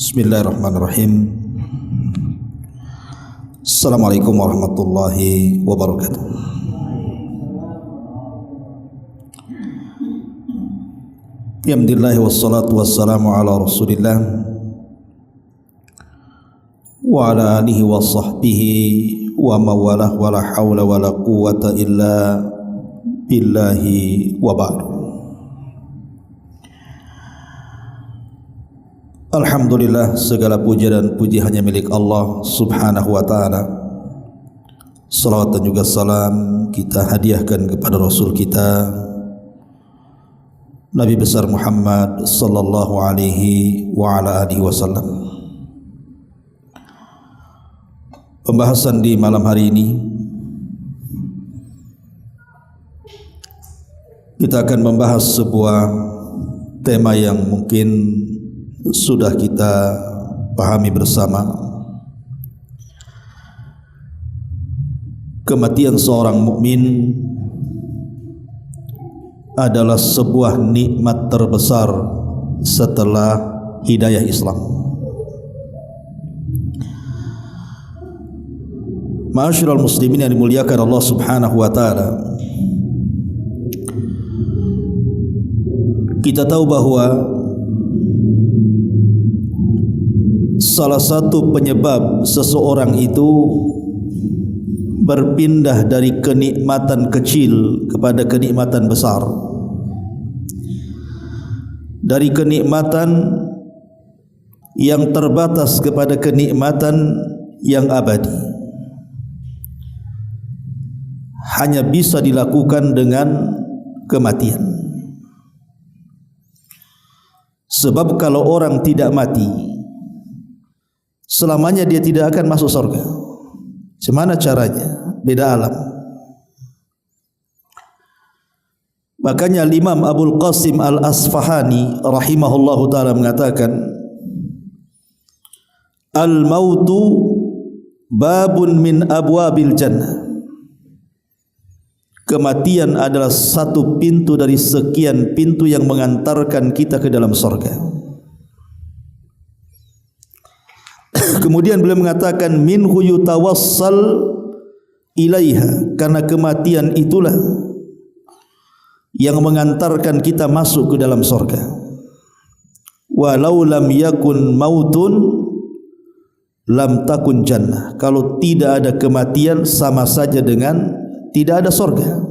Bismillahirrahmanirrahim. Assalamualaikum warahmatullahi wabarakatuh. Alhamdulillah wassalatu wassalamu ala Rasulillah wa ala alihi wa sahbihi wa mawalah wa la hawla wa la quwwata illa billahi wa ba'du. Alhamdulillah, segala puja dan puji hanya milik Allah subhanahu wa ta'ala. Salawat dan juga salam kita hadiahkan kepada Rasul kita Nabi besar Muhammad sallallahu alaihi wa ala alihi wasallam. Pembahasan di malam hari ini kita akan membahas sebuah tema yang mungkin sudah kita pahami bersama. Kematian seorang mukmin adalah sebuah nikmat terbesar setelah hidayah Islam. Ma'asyiral muslimin yang dimuliakan Allah subhanahu wa ta'ala, kita tahu bahwa salah satu penyebab seseorang itu berpindah dari kenikmatan kecil kepada kenikmatan besar, dari kenikmatan yang terbatas kepada kenikmatan yang abadi, hanya bisa dilakukan dengan kematian. Sebab kalau orang tidak mati, selamanya dia tidak akan masuk surga. Bagaimana caranya? Beda alam. Makanya Imam Abul Qasim Al-Asfahani rahimahullahu ta'ala mengatakan, Al-mautu babun min abwabil jannah. Kematian adalah satu pintu dari sekian pintu yang mengantarkan kita ke dalam surga. Kemudian beliau mengatakan, minhu yutawassal ilaiha, karena kematian itulah yang mengantarkan kita masuk ke dalam surga. Walau lam yakun mautun lam takun jannah. Kalau tidak ada kematian, sama saja dengan tidak ada surga.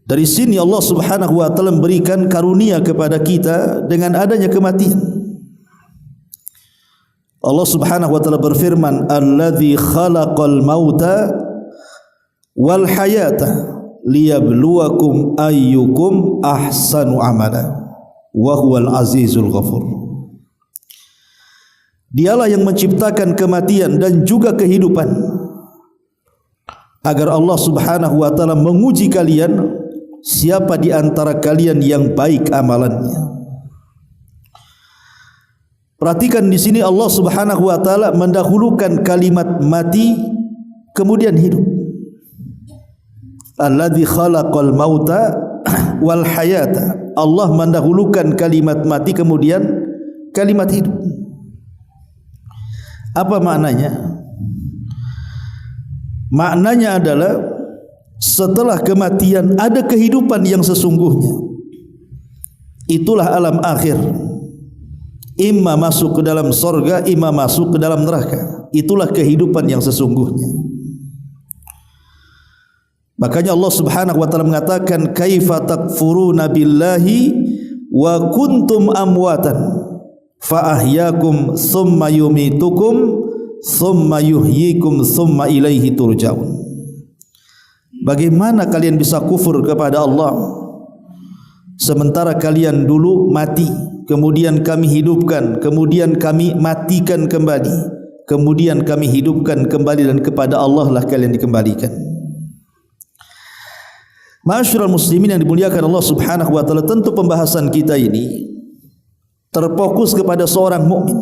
Dari sini Allah subhanahu wa ta'ala memberikan karunia kepada kita dengan adanya kematian. Allah subhanahu wa ta'ala berfirman, alladzi khalaqal mauta wal hayata liyabluwakum ayyukum ahsanu amala wa huwal azizul ghafur. Dialah yang menciptakan kematian dan juga kehidupan agar Allah subhanahu wa ta'ala menguji kalian, siapa di antara kalian yang baik amalannya. Perhatikan di sini Allah subhanahu wa ta'ala mendahulukan kalimat mati kemudian hidup. Alladzi khalaqal mauta wal hayata. Allah mendahulukan kalimat mati kemudian kalimat hidup. Apa maknanya? Maknanya adalah setelah kematian ada kehidupan yang sesungguhnya. Itulah alam akhir. Imma masuk ke dalam surga, imma masuk ke dalam neraka. Itulah kehidupan yang sesungguhnya. Makanya Allah subhanahu wa ta'ala mengatakan, kaifa takfuruna billahi wa kuntum amwatan fa ahyakum thumma yumitukum thumma yuhyikum thumma ilaihi turja'un. Bagaimana kalian bisa kufur kepada Allah sementara kalian dulu mati, kemudian kami hidupkan, kemudian kami matikan kembali, kemudian kami hidupkan kembali, dan kepada Allah lah kalian dikembalikan. Ma'asyiral muslimin yang dimuliakan Allah subhanahu wa ta'ala, tentu pembahasan kita ini terfokus kepada seorang mukmin.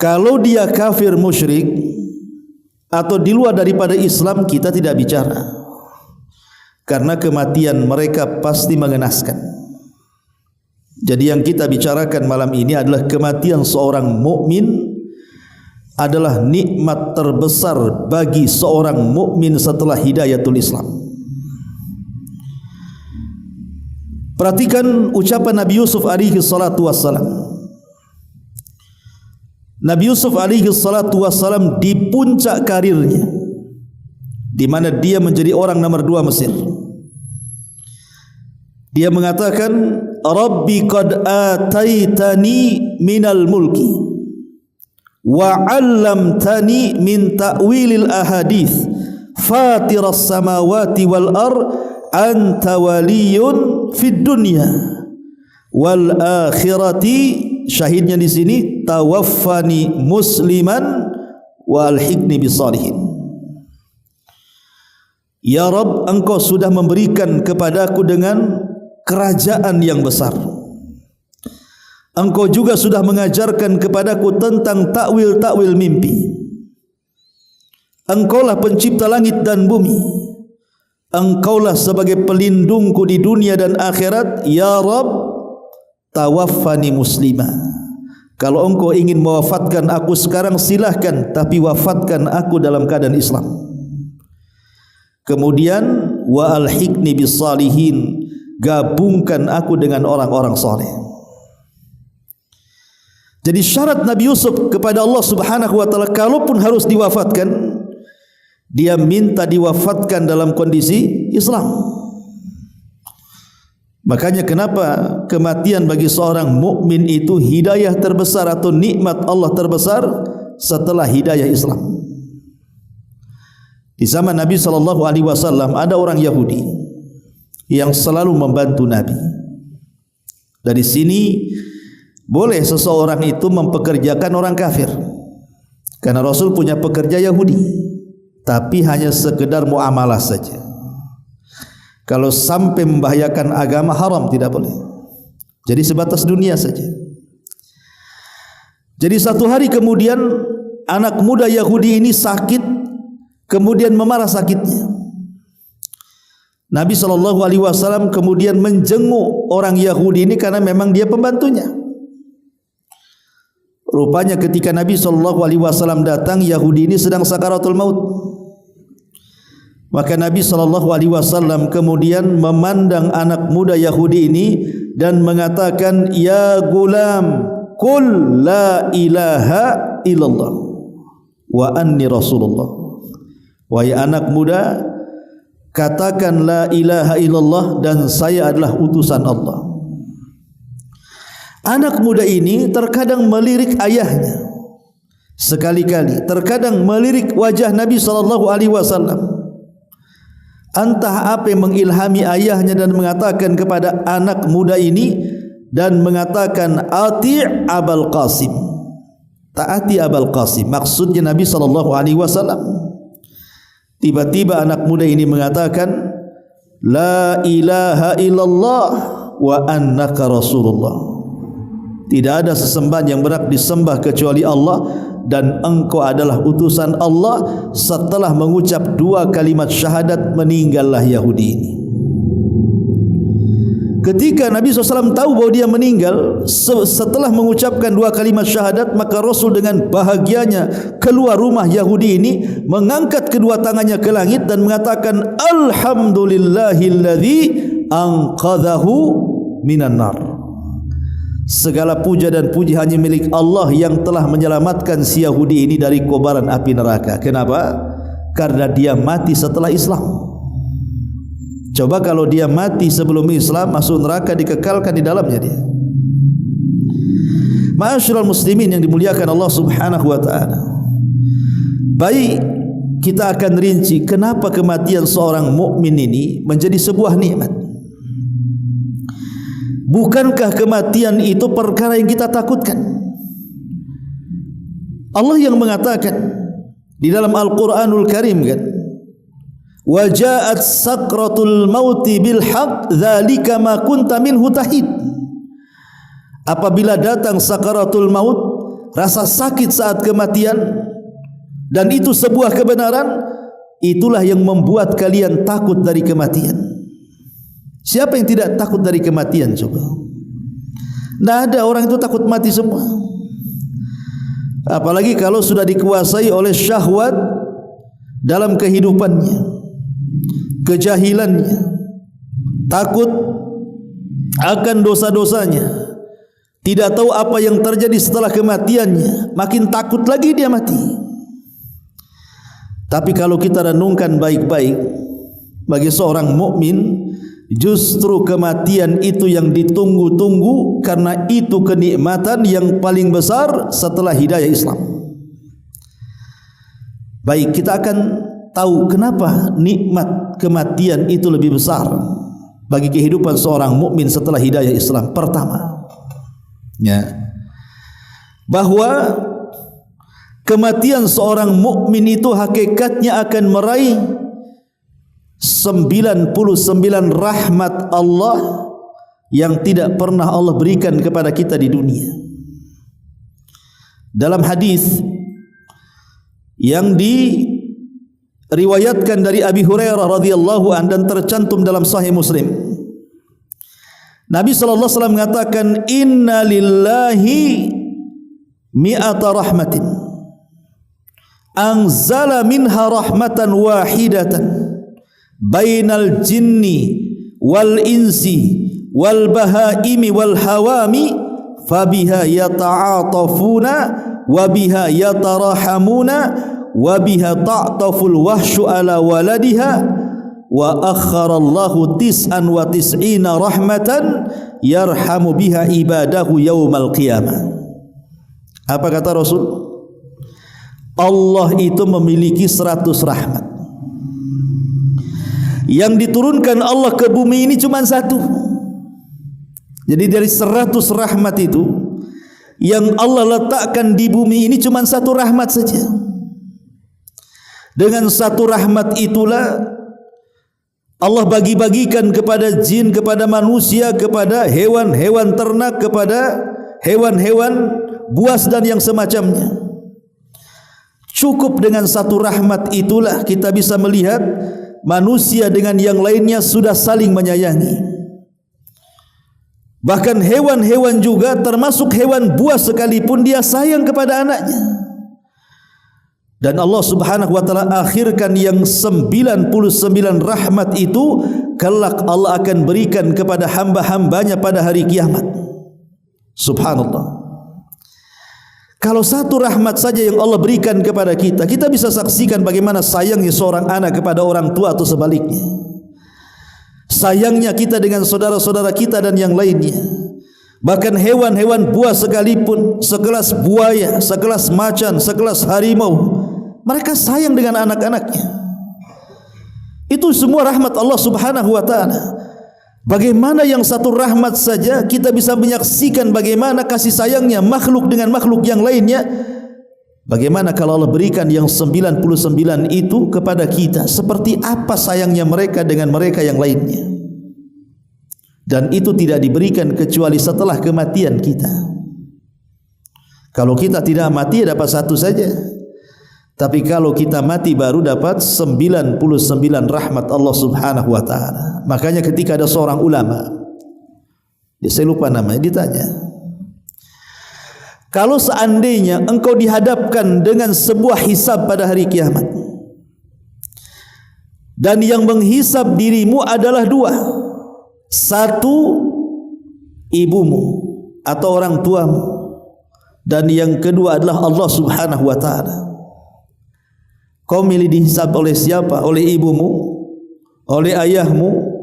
Kalau dia kafir musyrik atau di luar daripada Islam, kita tidak bicara, karena kematian mereka pasti mengenaskan. Jadi yang kita bicarakan malam ini adalah kematian seorang mukmin adalah nikmat terbesar bagi seorang mukmin setelah hidayatul Islam. Perhatikan ucapan Nabi Yusuf alaihi salatu wassalam. Nabi Yusuf alaihi salatu wassalam di puncak karirnya, di mana dia menjadi orang nomor 2 Mesir. Dia mengatakan, Rabbi qad ataitani minal mulki wa 'allamtani min ta'wilil ahadits fatiras samawati wal ard anta waliyun fid dunya wal akhirati. Syahidnya di sini, tawaffani musliman wa alhiqni bisalihin. Ya Rabb, Engkau sudah memberikan kepadaku dengan kerajaan yang besar. Engkau juga sudah mengajarkan kepadaku tentang takwil-takwil mimpi. Engkaulah pencipta langit dan bumi. Engkaulah sebagai pelindungku di dunia dan akhirat. Ya Rabb, tawaffani muslimah. Kalau engkau ingin mewafatkan aku sekarang silahkan, tapi wafatkan aku dalam keadaan Islam. Kemudian wa alhiqni bisalihin, gabungkan aku dengan orang-orang saleh. Jadi syarat Nabi Yusuf kepada Allah Subhanahu wa taala, kalaupun harus diwafatkan, dia minta diwafatkan dalam kondisi Islam. Makanya kenapa kematian bagi seorang mukmin itu hidayah terbesar atau nikmat Allah terbesar setelah hidayah Islam. Di zaman Nabi SAW ada orang Yahudi yang selalu membantu Nabi. Dari sini boleh seseorang itu mempekerjakan orang kafir, karena Rasul punya pekerja Yahudi, tapi hanya sekedar muamalah saja. Kalau sampai membahayakan agama, haram, tidak boleh. Jadi sebatas dunia saja. Jadi satu hari kemudian anak muda Yahudi ini sakit, kemudian memarah sakitnya. Nabi SAW kemudian menjenguk orang Yahudi ini karena memang dia pembantunya. Rupanya ketika Nabi SAW datang, Yahudi ini sedang sakaratul maut. Maka Nabi SAW kemudian memandang anak muda Yahudi ini dan mengatakan, ya gulam, qul la ilaha illallah wa anni rasulullah. Wahai anak muda, katakan la ilaha illallah dan saya adalah utusan Allah. Anak muda ini terkadang melirik ayahnya, sekali-kali terkadang melirik wajah Nabi SAW. Entah apa yang mengilhami ayahnya dan mengatakan kepada anak muda ini, dan mengatakan ati' Abul Qasim, taati Abul Qasim. Maksudnya Nabi SAW. Tiba-tiba anak muda ini mengatakan la ilaha illallah wa annaka rasulullah. Tidak ada sesembahan yang berhak disembah kecuali Allah dan engkau adalah utusan Allah. Setelah mengucap 2 kalimat syahadat, meninggallah Yahudi ini. Ketika Nabi SAW tahu bahwa dia meninggal setelah mengucapkan 2 kalimat syahadat, maka Rasul dengan bahagianya keluar rumah Yahudi ini, mengangkat kedua tangannya ke langit dan mengatakan alhamdulillahilladzi anqadhahu minan nar. Segala puja dan puji hanya milik Allah yang telah menyelamatkan si Yahudi ini dari kobaran api neraka. Kenapa? Karena dia mati setelah Islam. Coba kalau dia mati sebelum Islam, masuk neraka, dikekalkan di dalamnya dia. Ma'asyiral muslimin yang dimuliakan Allah Subhanahu wa taala. Baik, kita akan rinci kenapa kematian seorang mukmin ini menjadi sebuah nikmat. Bukankah kematian itu perkara yang kita takutkan? Allah yang mengatakan di dalam Al-Quranul Karim kan, wa ja'at sakratul mauti bil haqq dzalika ma kunta minhu tahid. Apabila datang sakaratul maut, rasa sakit saat kematian, dan itu sebuah kebenaran, itulah yang membuat kalian takut dari kematian. Siapa yang tidak takut dari kematian? Coba. Tidak ada, orang itu takut mati semua. Apalagi kalau sudah dikuasai oleh syahwat dalam kehidupannya, kejahilannya, takut akan dosa-dosanya, tidak tahu apa yang terjadi setelah kematiannya, makin takut lagi dia mati. Tapi kalau kita renungkan baik-baik, bagi seorang mukmin justru kematian itu yang ditunggu-tunggu, karena itu kenikmatan yang paling besar setelah hidayah Islam. Baik, kita akan tahu kenapa nikmat kematian itu lebih besar bagi kehidupan seorang mukmin setelah hidayah Islam. Pertama, bahwa kematian seorang mukmin itu hakikatnya akan meraih 99 rahmat Allah yang tidak pernah Allah berikan kepada kita di dunia. Dalam hadis yang diriwayatkan dari Abi Hurairah radhiyallahu anhu dan tercantum dalam Sahih Muslim, Nabi sallallahu alaihi wasallam mengatakan, "Inna lillahi mi'ata rahmatin, anzala minha rahmatan wahidatan bainal jinni wal insi wal bahaimi wal hawami, fabiha yata'atafuna wa biha yatarahamuna wa biha ta'taful wahsyu ala waladiha, wa akharallahu tis'an wa tis'ina rahmatan yarhamu biha ibadahu yaumal qiyamah." Apa kata Rasul? Allah itu memiliki 100 rahmat. Yang diturunkan Allah ke bumi ini cuma satu. Jadi dari 100 rahmat itu, yang Allah letakkan di bumi ini cuma satu rahmat saja. Dengan satu rahmat itulah Allah bagi-bagikan kepada jin, kepada manusia, kepada hewan-hewan ternak, kepada hewan-hewan buas dan yang semacamnya. Cukup dengan satu rahmat itulah kita bisa melihat manusia dengan yang lainnya sudah saling menyayangi. Bahkan hewan-hewan juga, termasuk hewan buas sekalipun, dia sayang kepada anaknya. Dan Allah subhanahu wa ta'ala akhirkan yang 99 rahmat itu kelak Allah akan berikan kepada hamba-hambanya pada hari kiamat. Subhanallah. Kalau satu rahmat saja yang Allah berikan kepada kita, kita bisa saksikan bagaimana sayangnya seorang anak kepada orang tua atau sebaliknya. Sayangnya kita dengan saudara-saudara kita dan yang lainnya. Bahkan hewan-hewan buas sekalipun, sekelas buaya, sekelas macan, sekelas harimau, mereka sayang dengan anak-anaknya. Itu semua rahmat Allah subhanahu wa ta'ala. Bagaimana yang satu rahmat saja kita bisa menyaksikan bagaimana kasih sayangnya makhluk dengan makhluk yang lainnya. Bagaimana kalau Allah berikan yang 99 itu kepada kita, seperti apa sayangnya mereka dengan mereka yang lainnya. Dan itu tidak diberikan kecuali setelah kematian kita. Kalau kita tidak mati dapat satu saja, tapi kalau kita mati baru dapat 99 rahmat Allah subhanahu wa ta'ala. Makanya ketika ada seorang ulama, saya lupa namanya, ditanya, kalau seandainya engkau dihadapkan dengan sebuah hisab pada hari kiamat, dan yang menghisab dirimu adalah dua, satu ibumu atau orang tuamu, dan yang kedua adalah Allah subhanahu wa ta'ala, kau milih dihisab oleh siapa? Oleh ibumu, oleh ayahmu,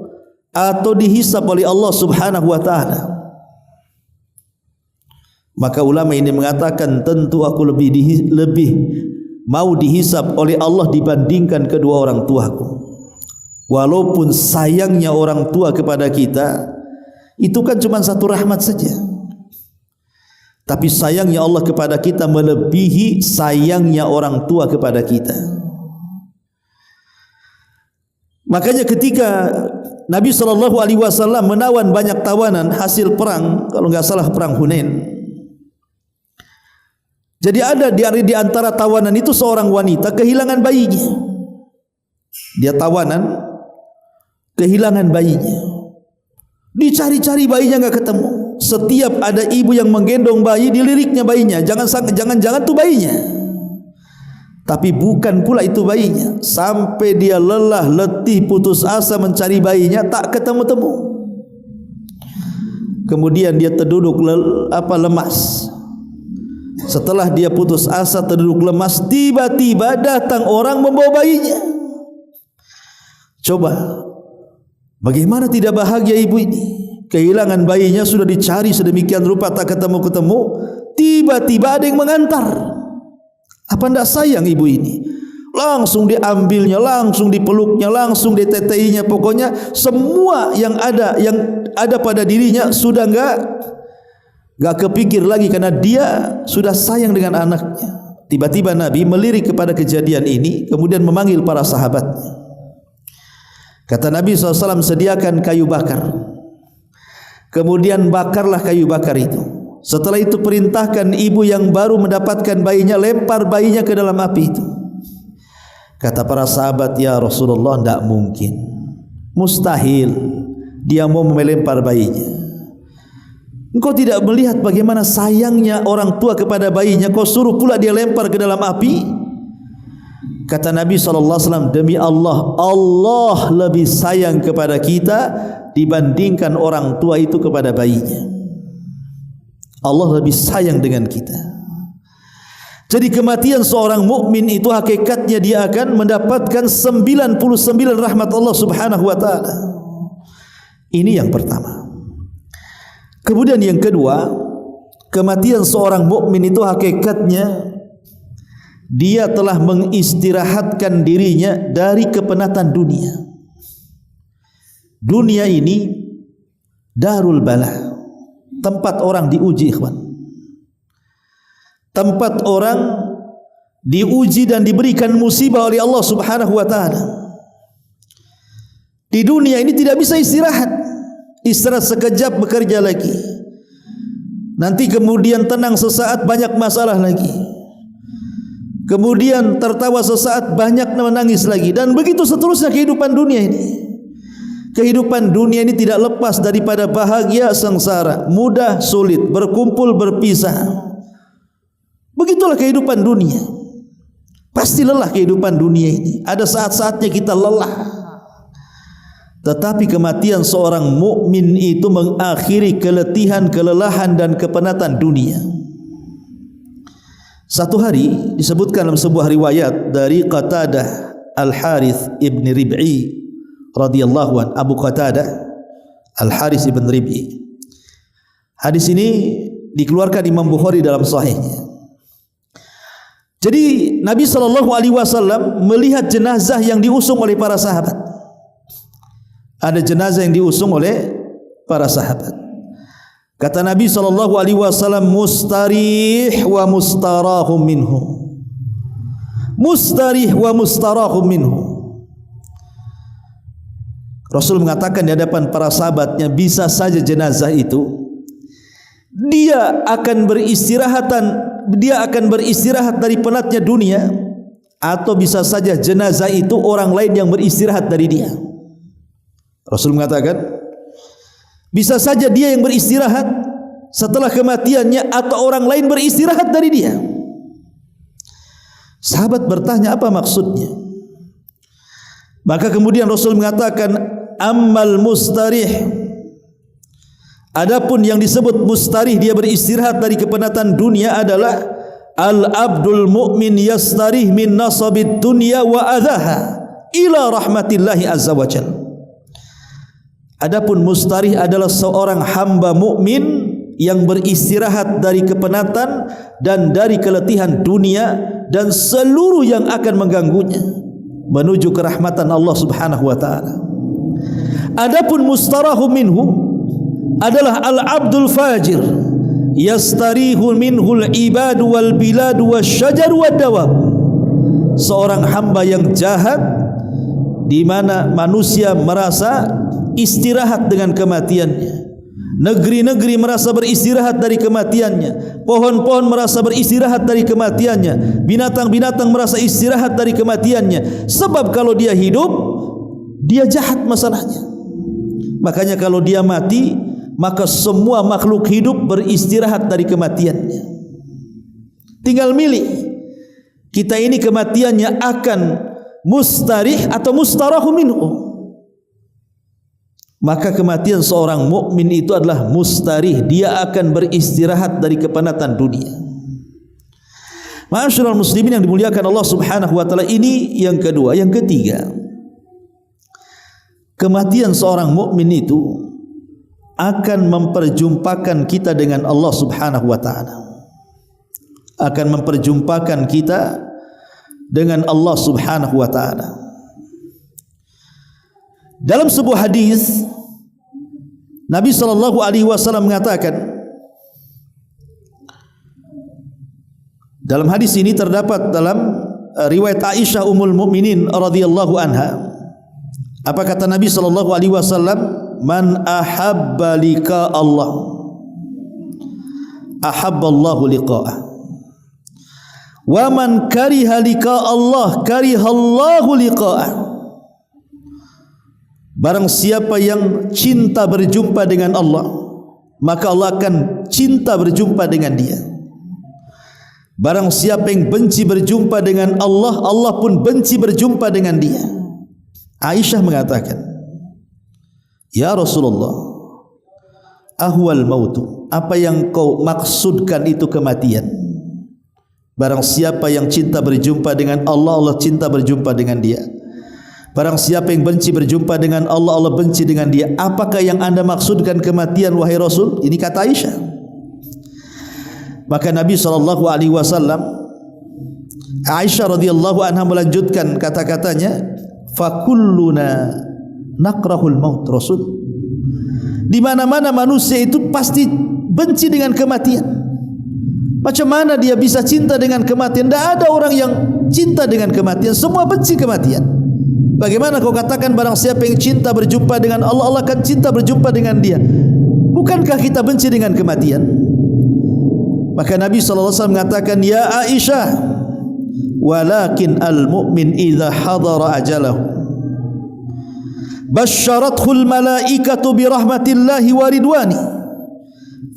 atau dihisab oleh Allah subhanahu wa ta'ala? Maka ulama ini mengatakan, tentu aku lebih mau dihisab oleh Allah dibandingkan kedua orang tuaku. Walaupun sayangnya orang tua kepada kita itu kan cuma satu rahmat saja, tapi sayangnya Allah kepada kita melebihi sayangnya orang tua kepada kita. Makanya ketika Nabi SAW menawan banyak tawanan hasil perang, kalau enggak salah perang Hunain, jadi ada di antara tawanan itu seorang wanita kehilangan bayinya. Dia tawanan, kehilangan bayinya. Dicari-cari bayinya enggak ketemu. setiap ada ibu yang menggendong bayi, diliriknya bayinya, jangan tuh bayinya. Tapi bukan pula itu bayinya, sampai dia lelah, letih, putus asa mencari bayinya, tak ketemu-temu. Kemudian dia terduduk lemas. Setelah dia putus asa, terduduk lemas, tiba-tiba datang orang membawa bayinya. Coba, bagaimana tidak bahagia ibu ini? Kehilangan bayinya, sudah dicari sedemikian rupa tak ketemu-ketemu, tiba-tiba ada yang mengantar. Apa tidak sayang ibu ini? Langsung diambilnya, langsung dipeluknya, langsung diteteinya. Pokoknya semua yang ada pada dirinya sudah enggak kepikir lagi, karena dia sudah sayang dengan anaknya. Tiba-tiba Nabi melirik kepada kejadian ini, kemudian memanggil para sahabatnya. Kata Nabi SAW, sediakan kayu bakar. Kemudian bakarlah kayu bakar itu. Setelah itu perintahkan ibu yang baru mendapatkan bayinya, lempar bayinya ke dalam api itu. Kata para sahabat, ya Rasulullah, tidak mungkin, mustahil dia mau melempar bayinya. Engkau tidak melihat bagaimana sayangnya orang tua kepada bayinya, kau suruh pula dia lempar ke dalam api? Kata Nabi SAW, demi Allah, Allah lebih sayang kepada kita dibandingkan orang tua itu kepada bayinya. Allah lebih sayang dengan kita. Jadi kematian seorang mukmin itu hakikatnya dia akan mendapatkan 99 rahmat Allah Subhanahu wa taala. Ini yang pertama. Kemudian yang kedua, kematian seorang mukmin itu hakikatnya dia telah mengistirahatkan dirinya dari kepenatan dunia. Dunia ini darul bala, tempat orang diuji, ikhwan. Tempat orang diuji dan diberikan musibah oleh Allah Subhanahu wa taala. Di dunia ini tidak bisa istirahat. Istirahat sekejap, bekerja lagi. Nanti kemudian tenang sesaat, banyak masalah lagi. Kemudian tertawa sesaat, banyak menangis lagi, dan begitu seterusnya kehidupan dunia ini. Kehidupan dunia ini tidak lepas daripada bahagia, sengsara, mudah, sulit, berkumpul, berpisah. Begitulah kehidupan dunia. Pasti lelah kehidupan dunia ini. Ada saat-saatnya kita lelah. Tetapi kematian seorang mukmin itu mengakhiri keletihan, kelelahan dan kepenatan dunia. Satu hari disebutkan dalam sebuah riwayat dari Qatadah Al-Harith ibn Rib'i radhiyallahu an, Abu Qatadah Al-Harith ibn Rib'i. Hadis ini dikeluarkan Imam Bukhari dalam sahihnya. Jadi Nabi SAW melihat jenazah yang diusung oleh para sahabat. Ada jenazah yang diusung oleh para sahabat. Kata Nabi SAW, mustarih wa mustarahum minhu. Mustarih wa mustarahum minhu. Rasul mengatakan di hadapan para sahabatnya, bisa saja jenazah itu dia akan beristirahat dari penatnya dunia, atau bisa saja jenazah itu orang lain yang beristirahat dari dia. Rasul mengatakan bisa saja dia yang beristirahat setelah kematiannya, atau orang lain beristirahat dari dia. Sahabat bertanya, apa maksudnya? Maka kemudian Rasul mengatakan, ammal mustarih, adapun yang disebut mustarih, dia beristirahat dari kepenatan dunia, adalah al-abdul mu'min yastarih min nasabid dunya wa adhaha ila rahmatillahi azza wa jalla. Adapun mustarih adalah seorang hamba mukmin yang beristirahat dari kepenatan dan dari keletihan dunia dan seluruh yang akan mengganggunya, menuju kerahmatan Allah Subhanahu wa taala. Adapun mustarahu minhu adalah al-abdul fajir, yastarihu minhu al-ibad wal bilad wasyajar wad dawab. Seorang hamba yang jahat, di mana manusia merasa istirahat dengan kematiannya. Negeri-negeri merasa beristirahat dari kematiannya. Pohon-pohon merasa beristirahat dari kematiannya. Binatang-binatang merasa istirahat dari kematiannya. Sebab kalau dia hidup, dia jahat masalahnya. Makanya kalau dia mati, maka semua makhluk hidup beristirahat dari kematiannya. Tinggal milih, kita ini kematiannya akan mustarih atau mustarahu minhu. Maka kematian seorang mukmin itu adalah mustarih, dia akan beristirahat dari kepenatan dunia. Ma'asyiral muslimin yang dimuliakan Allah Subhanahu wa taala, ini yang kedua. Yang ketiga, kematian seorang mukmin itu akan memperjumpakan kita dengan Allah Subhanahu wa taala. Akan memperjumpakan kita dengan Allah Subhanahu wa taala. Dalam sebuah hadis Nabi sallallahu alaihi wasallam mengatakan, dalam hadis ini terdapat dalam riwayat Aisyah Ummul Mukminin radhiyallahu anha. Apa kata Nabi sallallahu alaihi wasallam? Man ahabba liqa Allah ahabballahu liqa'ah, wa man kariha liqa Allah karihallahu liqa'ah. Barang siapa yang cinta berjumpa dengan Allah, maka Allah akan cinta berjumpa dengan dia. Barang siapa yang benci berjumpa dengan Allah, Allah pun benci berjumpa dengan dia. Aisyah mengatakan, ya Rasulullah, ahwal mautu, apa yang kau maksudkan itu kematian? Barang siapa yang cinta berjumpa dengan Allah, Allah cinta berjumpa dengan dia. Barang siapa yang benci berjumpa dengan Allah, Allah benci dengan dia. Apakah yang anda maksudkan kematian wahai Rasul? Ini kata Aisyah. Maka Nabi SAW, Aisyah radhiyallahu anha melanjutkan kata-katanya, fakulluna nakrahul maut Rasul. Di mana-mana manusia itu pasti benci dengan kematian. Macam mana dia bisa cinta dengan kematian? Tidak ada orang yang cinta dengan kematian, semua benci kematian. Bagaimana kau katakan barang siapa yang cinta berjumpa dengan Allah, Allah akan cinta berjumpa dengan dia? Bukankah kita benci dengan kematian? Maka Nabi SAW mengatakan, ya Aisyah, walakin al-mu'min idha hadara ajalahu basyarathul malaikatu birahmatillahi wa ridwani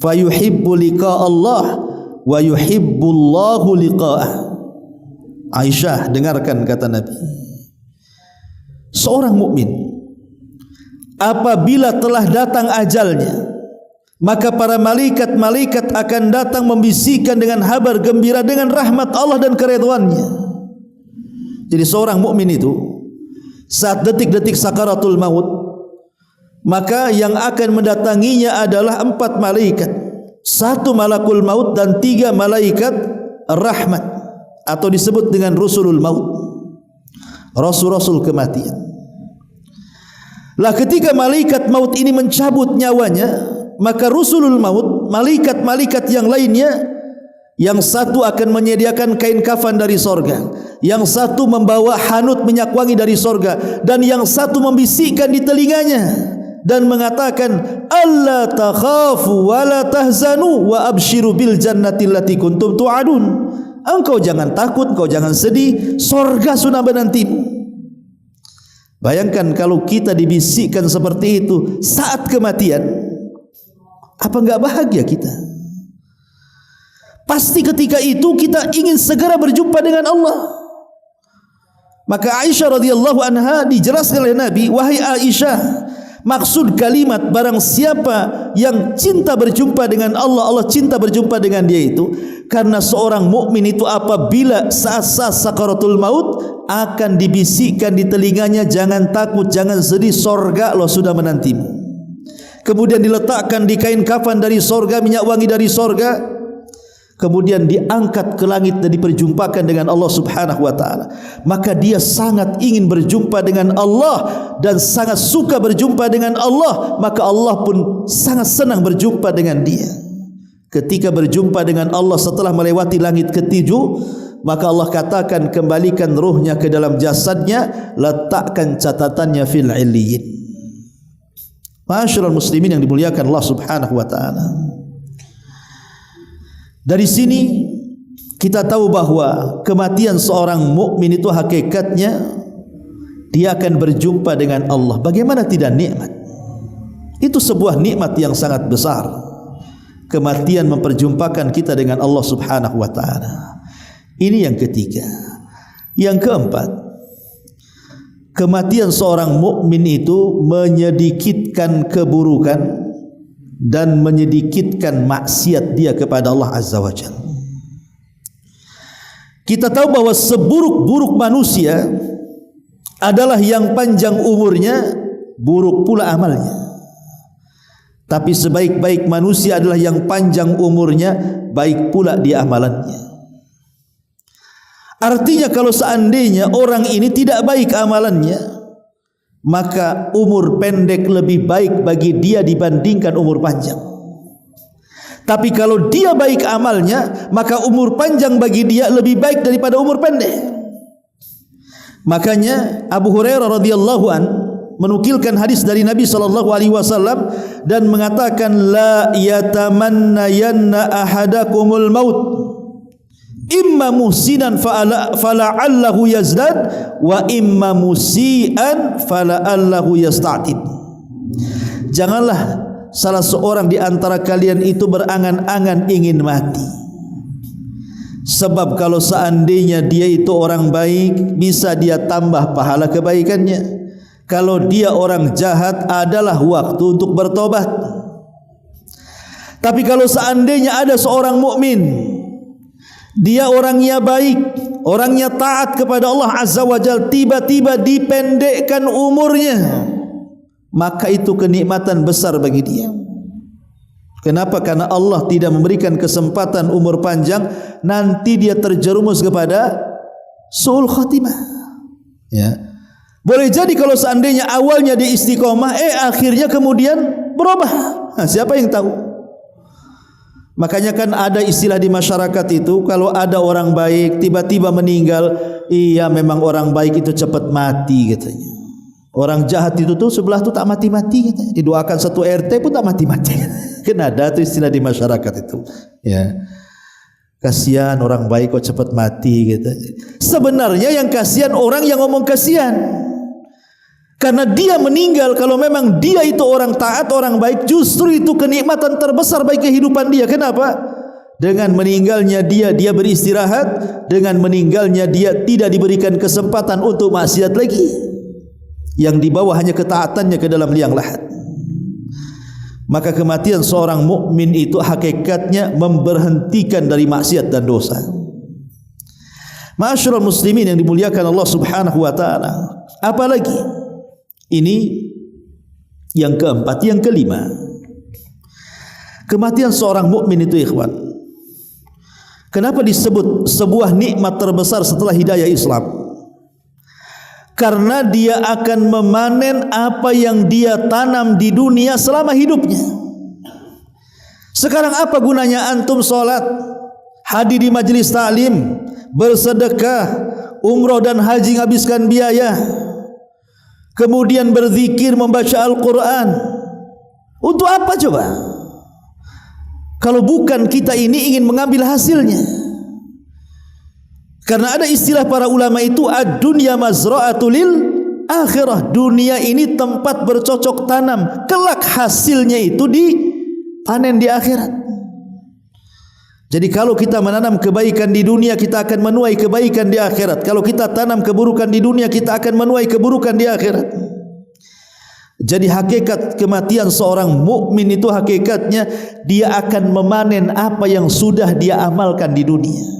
fayuhibbu liqa Allah wa yuhibbullahu liqa'ah. Aisyah, dengarkan kata Nabi, seorang mukmin apabila telah datang ajalnya, maka para malaikat-malaikat akan datang membisikkan dengan kabar gembira dengan rahmat Allah dan keridhaannya. Jadi seorang mukmin itu saat detik-detik sakaratul maut, maka yang akan mendatanginya adalah 4 malaikat, 1 malakul maut dan 3 malaikat rahmat, atau disebut dengan rusulul maut, rasul-rasul kematian. Lah ketika malaikat maut ini mencabut nyawanya, maka rusulul maut, malaikat-malaikat yang lainnya, yang satu akan menyediakan kain kafan dari sorga, yang satu membawa hanut minyak wangi dari sorga, dan yang satu membisikkan di telinganya dan mengatakan, alla takhafu wa la tahzanu wa abshiru bil jannati allati kuntum tu'adun. Engkau jangan takut, engkau jangan sedih, sorga sudah menantimu. Bayangkan kalau kita dibisikkan seperti itu saat kematian, apa enggak bahagia kita? Pasti ketika itu kita ingin segera berjumpa dengan Allah. Maka Aisyah radhiyallahu anha dijelaskan oleh Nabi, wahai Aisyah, maksud kalimat barang siapa yang cinta berjumpa dengan Allah, Allah cinta berjumpa dengan dia itu karena seorang mukmin itu apabila saat-saat sakaratul maut akan dibisikkan di telinganya, jangan takut, jangan sedih, sorga Allah sudah menantimu. Kemudian diletakkan di kain kafan dari sorga, minyak wangi dari sorga, kemudian diangkat ke langit dan diperjumpakan dengan Allah Subhanahu wa taala. Maka dia sangat ingin berjumpa dengan Allah dan sangat suka berjumpa dengan Allah, maka Allah pun sangat senang berjumpa dengan dia. Ketika berjumpa dengan Allah setelah melewati langit ketujuh, maka Allah katakan, kembalikan ruhnya ke dalam jasadnya, letakkan catatannya fil illiyin. Ma'asyiral muslimin yang dimuliakan Allah Subhanahu wa taala. Dari sini kita tahu bahwa kematian seorang mukmin itu hakikatnya dia akan berjumpa dengan Allah. Bagaimana tidak nikmat? Itu sebuah nikmat yang sangat besar. Kematian memperjumpakan kita dengan Allah Subhanahu wa taala. Ini yang ketiga. Yang keempat, kematian seorang mukmin itu menyedikitkan keburukan dan menyedikitkan maksiat dia kepada Allah Azza wa Jalla. Kita tahu bahwa seburuk-buruk manusia adalah yang panjang umurnya, buruk pula amalnya. Tapi sebaik-baik manusia adalah yang panjang umurnya, baik pula di amalannya. Artinya kalau seandainya orang ini tidak baik amalannya, maka umur pendek lebih baik bagi dia dibandingkan umur panjang. Tapi kalau dia baik amalnya, maka umur panjang bagi dia lebih baik daripada umur pendek. Makanya Abu Hurairah radhiyallahu an menukilkan hadis dari Nabi sallallahu alaihi wasallam dan mengatakan, la yatamannayanna ahadakumul maut imma muhsinan fala'allahu yazdad wa imma musian fala'allahu yasta'tib. Janganlah salah seorang di antara kalian itu berangan-angan ingin mati, sebab kalau seandainya dia itu orang baik, bisa dia tambah pahala kebaikannya. Kalau dia orang jahat, adalah waktu untuk bertobat. Tapi kalau seandainya ada seorang mukmin, dia orangnya baik, orangnya taat kepada Allah Azza wa Jalla, tiba-tiba dipendekkan umurnya, maka itu kenikmatan besar bagi dia. Kenapa? Karena Allah tidak memberikan kesempatan umur panjang, nanti dia terjerumus kepada su'ul khatimah. Ya. Boleh jadi kalau seandainya awalnya dia istiqomah, akhirnya kemudian berubah. Nah, siapa yang tahu? Makanya kan ada istilah di masyarakat itu, kalau ada orang baik tiba-tiba meninggal, iya memang orang baik itu cepat mati katanya. Orang jahat itu tuh sebelah tuh tak mati-mati katanya. Didoakan satu RT pun tak mati-mati. Kan ada tuh istilah di masyarakat itu. Ya. Kasihan orang baik kok cepat mati gitu. Sebenarnya yang kasihan orang yang ngomong kasihan. Karena dia meninggal, kalau memang dia itu orang taat, orang baik, justru itu kenikmatan terbesar bagi kehidupan dia. Kenapa? Dengan meninggalnya dia beristirahat, dengan meninggalnya dia tidak diberikan kesempatan untuk maksiat lagi. Yang dibawa hanya ketaatannya ke dalam liang lahat. Maka kematian seorang mukmin itu hakikatnya memberhentikan dari maksiat dan dosa. Ma'asyiral muslimin yang dimuliakan Allah Subhanahu wa taala. Apalagi ini yang keempat, yang kelima. Kematian seorang mukmin itu ikhwan, kenapa disebut sebuah nikmat terbesar setelah hidayah Islam? Karena dia akan memanen apa yang dia tanam di dunia selama hidupnya. Sekarang apa gunanya antum sholat, hadir di majelis ta'lim, bersedekah, umroh dan haji, menghabiskan biaya, kemudian berzikir, membaca Al-Quran? Untuk apa coba? Kalau bukan kita ini ingin mengambil hasilnya. Karena ada istilah para ulama itu, ad-dunya mazra'atul lil akhirah. Dunia ini tempat bercocok tanam, kelak hasilnya itu dipanen di akhirat. Jadi kalau kita menanam kebaikan di dunia, kita akan menuai kebaikan di akhirat. Kalau kita tanam keburukan di dunia, kita akan menuai keburukan di akhirat. Jadi hakikat kematian seorang mukmin itu hakikatnya dia akan memanen apa yang sudah dia amalkan di dunia.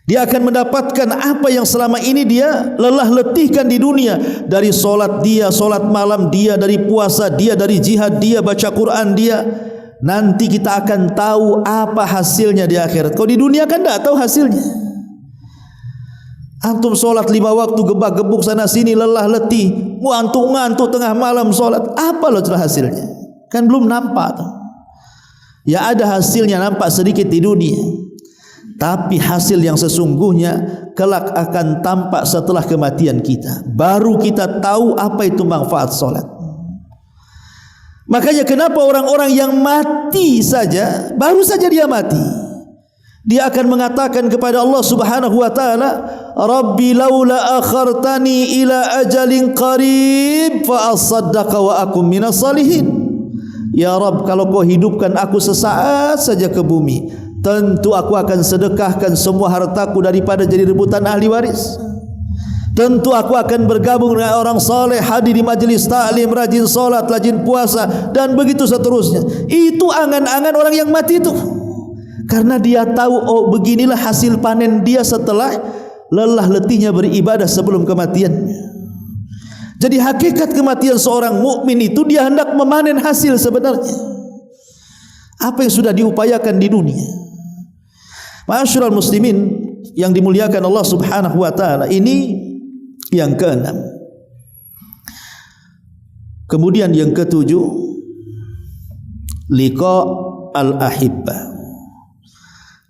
Dia akan mendapatkan apa yang selama ini dia lelah letihkan di dunia. Dari solat dia, solat malam dia, dari puasa dia, dari jihad dia, baca Quran dia. Nanti kita akan tahu apa hasilnya di akhirat. Kalau di dunia kan tidak tahu hasilnya. Antum solat 5 waktu gebak-gebuk sana sini, lelah letih, ngantuk-ngantuk tengah malam solat, apa loh hasilnya? Kan belum nampak tuh. Ya ada hasilnya nampak sedikit di dunia, tapi hasil yang sesungguhnya kelak akan tampak setelah kematian kita. Baru kita tahu apa itu manfaat solat. Makanya kenapa orang-orang yang mati saja, baru saja dia mati, dia akan mengatakan kepada Allah Subhanahu wa taala, Rabbi laula akhartani ila ajalin qarib fa asaddaqa wa akum minas salihin. Ya Rabb, kalau kau hidupkan aku sesaat saja ke bumi, tentu aku akan sedekahkan semua hartaku daripada jadi rebutan ahli waris. Tentu aku akan bergabung dengan orang saleh, hadir di majlis taklim, rajin salat, rajin puasa, dan begitu seterusnya. Itu angan-angan orang yang mati itu. Karena dia tahu, oh beginilah hasil panen dia setelah lelah letihnya beribadah sebelum kematiannya. Jadi hakikat kematian seorang mukmin itu dia hendak memanen hasil sebenarnya apa yang sudah diupayakan di dunia. Ma'asyiral muslimin yang dimuliakan Allah Subhanahu wa taala, ini yang keenam. Kemudian yang ketujuh, liqa al-ahibbah.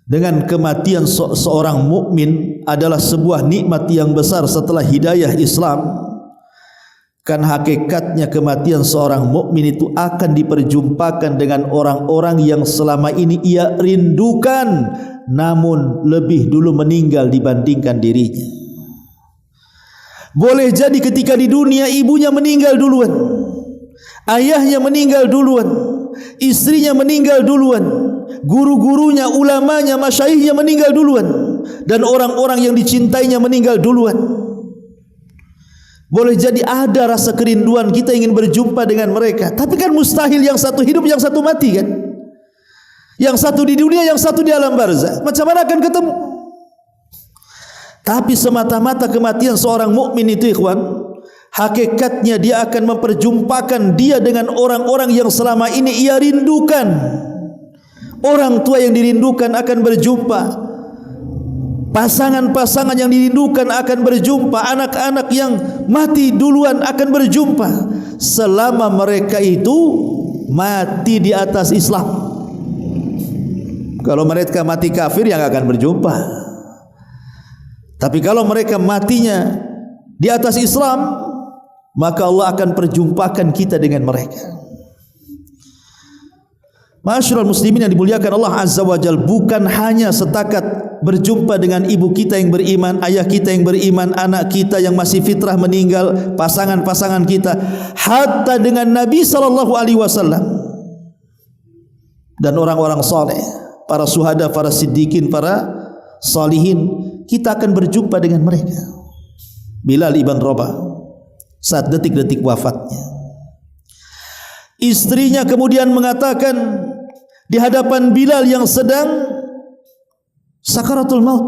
Dengan kematian seorang mukmin adalah sebuah nikmat yang besar setelah hidayah Islam. Kan hakikatnya kematian seorang mukmin itu akan diperjumpakan dengan orang-orang yang selama ini ia rindukan, namun lebih dulu meninggal dibandingkan dirinya. Boleh jadi ketika di dunia ibunya meninggal duluan, ayahnya meninggal duluan, istrinya meninggal duluan, guru-gurunya, ulamanya, masyayikhnya meninggal duluan, dan orang-orang yang dicintainya meninggal duluan. Boleh jadi ada rasa kerinduan, kita ingin berjumpa dengan mereka, tapi kan mustahil yang satu hidup, yang satu mati kan? Yang satu di dunia, yang satu di alam barzakh. Macam mana akan ketemu? Tapi semata-mata kematian seorang mukmin itu, ikhwan, hakikatnya dia akan memperjumpakan dia dengan orang-orang yang selama ini ia rindukan. Orang tua yang dirindukan akan berjumpa, pasangan-pasangan yang dirindukan akan berjumpa, anak-anak yang mati duluan akan berjumpa, selama mereka itu mati di atas Islam. Kalau mereka mati kafir, yang akan berjumpa. Tapi kalau mereka matinya di atas Islam, maka Allah akan perjumpakan kita dengan mereka. Ma'asyiral muslimin yang dimuliakan Allah Azza wa Jalla, bukan hanya setakat berjumpa dengan ibu kita yang beriman, ayah kita yang beriman, anak kita yang masih fitrah meninggal, pasangan-pasangan kita, hatta dengan Nabi sallallahu alaihi wasallam dan orang-orang saleh, para syuhada, para siddiqin, para salihin, kita akan berjumpa dengan mereka. Bilal ibn Rabah saat detik-detik wafatnya, istrinya kemudian mengatakan di hadapan Bilal yang sedang sakaratul maut,